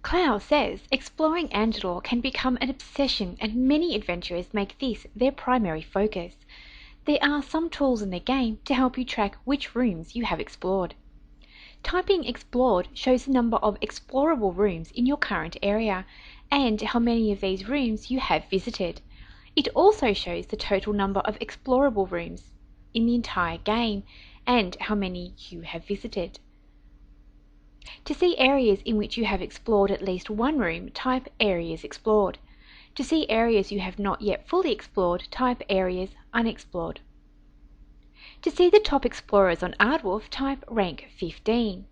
Clow says exploring Andolor can become an obsession and many adventurers make this their primary focus. There are some tools in the game to help you track which rooms you have explored. Typing explored shows the number of explorable rooms in your current area and how many of these rooms you have visited. It also shows the total number of explorable rooms in the entire game and how many you have visited. To see areas in which you have explored at least one room, type Areas Explored. To see areas you have not yet fully explored, type Areas Unexplored. To see the top explorers on Aardwolf, type Rank 15.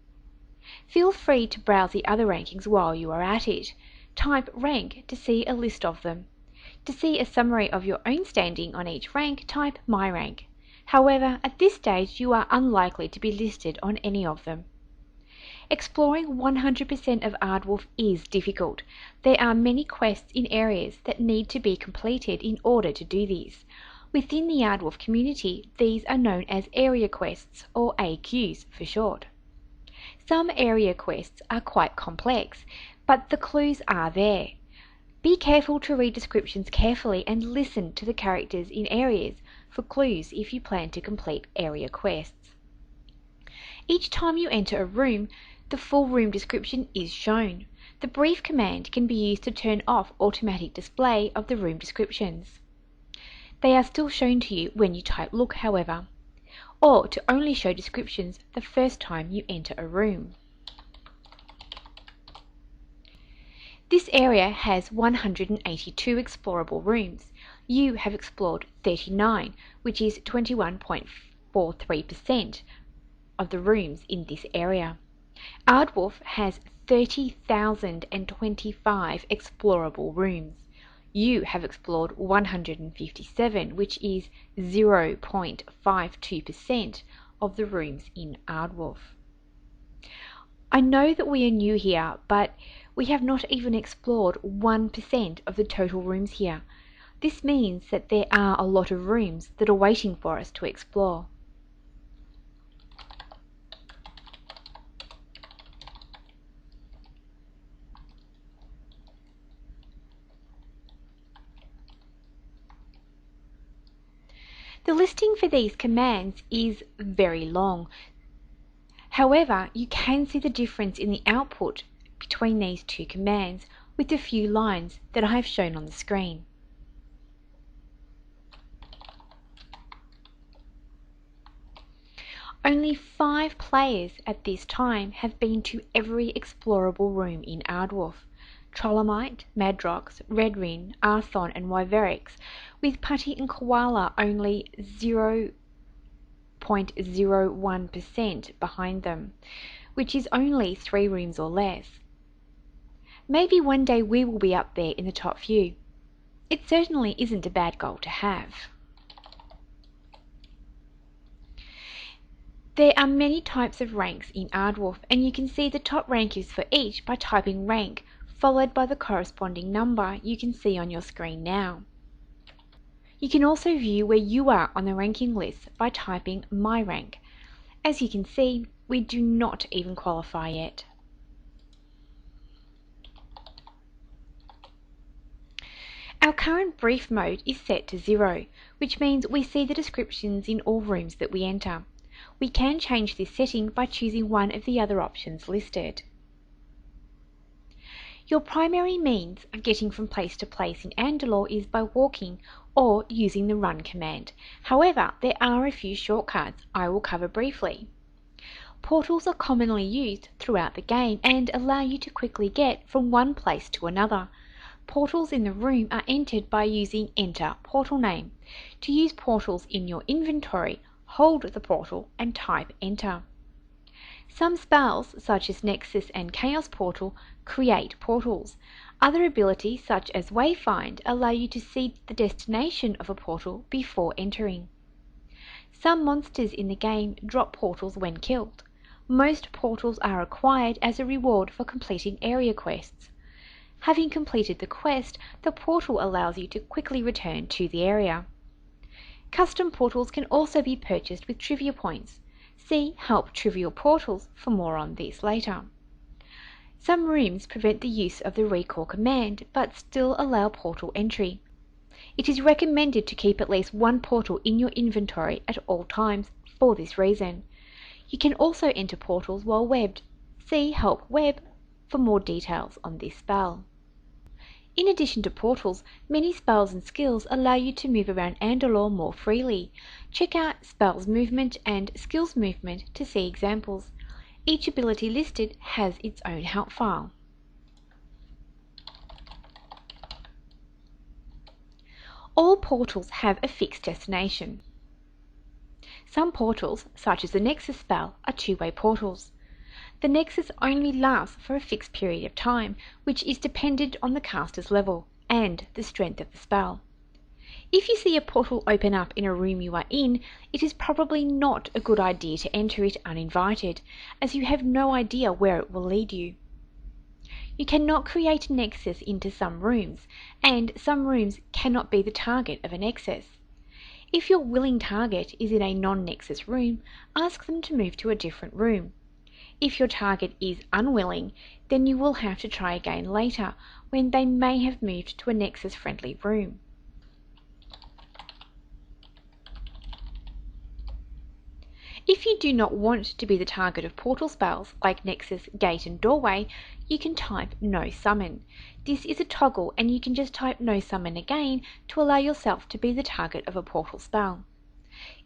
Feel free to browse the other rankings while you are at it. Type Rank to see a list of them. To see a summary of your own standing on each rank, type My Rank. However, at this stage you are unlikely to be listed on any of them. Exploring 100% of Aardwolf is difficult. There are many quests in areas that need to be completed in order to do this. Within the Aardwolf community, these are known as area quests, or AQs for short. Some area quests are quite complex, but the clues are there. Be careful to read descriptions carefully and listen to the characters in areas for clues if you plan to complete area quests. Each time you enter a room, the full room description is shown. The brief command can be used to turn off automatic display of the room descriptions. They are still shown to you when you type Look, however, or to only show descriptions the first time you enter a room. This area has 182 explorable rooms. You have explored 39, which is 21.43% of the rooms in this area. Aardwolf has 30,025 explorable rooms. You have explored 157, which is 0.52% of the rooms in Aardwolf. I know that we are new here, but we have not even explored 1% of the total rooms here. This means that there are a lot of rooms that are waiting for us to explore. The listing for these commands is very long. However, you can see the difference in the output between these two commands with the few lines that I have shown on the screen. Only 5 players at this time have been to every explorable room in Aardwolf: Trollomite, Madrox, Redrin, Arthon and Wyverix, with Putty and Koala only 0.01% behind them, which is only 3 rooms or less. Maybe one day we will be up there in the top few. It certainly isn't a bad goal to have. There are many types of ranks in Aardwolf, and you can see the top rankings for each by typing rank, followed by the corresponding number you can see on your screen now. You can also view where you are on the ranking list by typing My Rank. As you can see, we do not even qualify yet. Our current brief mode is set to 0, which means we see the descriptions in all rooms that we enter. We can change this setting by choosing one of the other options listed. Your primary means of getting from place to place in Andolor is by walking or using the Run command. However, there are a few shortcuts I will cover briefly. Portals are commonly used throughout the game and allow you to quickly get from one place to another. Portals in the room are entered by using Enter Portal Name. To use portals in your inventory, hold the portal and type Enter. Some spells, such as Nexus and Chaos Portal, create portals. Other abilities, such as Wayfind, allow you to see the destination of a portal before entering. Some monsters in the game drop portals when killed. Most portals are acquired as a reward for completing area quests. Having completed the quest, the portal allows you to quickly return to the area. Custom portals can also be purchased with trivia points. See Help Trivial Portals for more on these later. Some rooms prevent the use of the recall command, but still allow portal entry. It is recommended to keep at least one portal in your inventory at all times for this reason. You can also enter portals while webbed. See Help Web for more details on this spell. In addition to portals, many spells and skills allow you to move around Andolor more freely. Check out Spells Movement and Skills Movement to see examples. Each ability listed has its own help file. All portals have a fixed destination. Some portals, such as the Nexus spell, are two-way portals. The Nexus only lasts for a fixed period of time, which is dependent on the caster's level and the strength of the spell. If you see a portal open up in a room you are in, it is probably not a good idea to enter it uninvited, as you have no idea where it will lead you. You cannot create a Nexus into some rooms, and some rooms cannot be the target of a Nexus. If your willing target is in a non-Nexus room, ask them to move to a different room. If your target is unwilling, then you will have to try again later, when they may have moved to a Nexus-friendly room. If you do not want to be the target of portal spells like Nexus, Gate and Doorway, you can type No Summon. This is a toggle and you can just type No Summon again to allow yourself to be the target of a portal spell.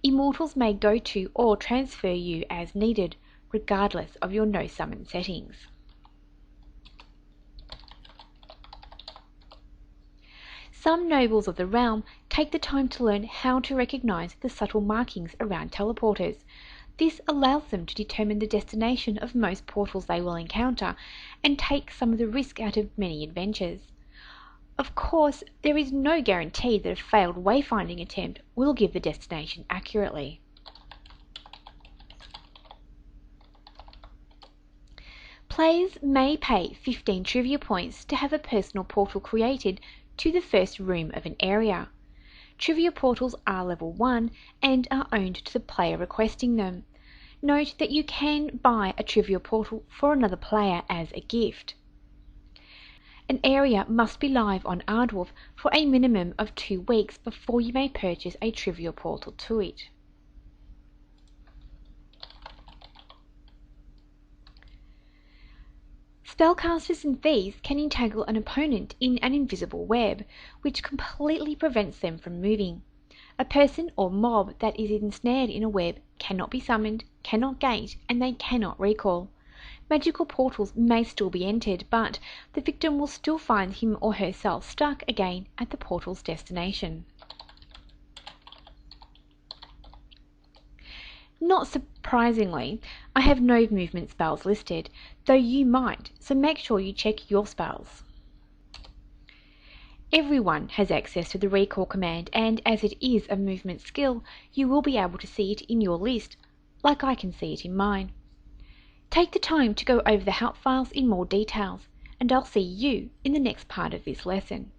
Immortals may go to or transfer you as needed, regardless of your No Summon settings. Some nobles of the realm take the time to learn how to recognize the subtle markings around teleporters. This allows them to determine the destination of most portals they will encounter and take some of the risk out of many adventures. Of course, there is no guarantee that a failed wayfinding attempt will give the destination accurately. Players may pay 15 trivia points to have a personal portal created to the first room of an area. Trivia portals are level 1 and are owned to the player requesting them. Note that you can buy a trivia portal for another player as a gift. An area must be live on Aardwolf for a minimum of 2 weeks before you may purchase a trivia portal to it. Spellcasters and thieves can entangle an opponent in an invisible web, which completely prevents them from moving. A person or mob that is ensnared in a web cannot be summoned, cannot gate, and they cannot recall. Magical portals may still be entered, but the victim will still find him or herself stuck again at the portal's destination. Not surprisingly, I have no movement spells listed, though you might, so make sure you check your spells. Everyone has access to the recall command, and as it is a movement skill, you will be able to see it in your list, like I can see it in mine. Take the time to go over the help files in more details, and I'll see you in the next part of this lesson.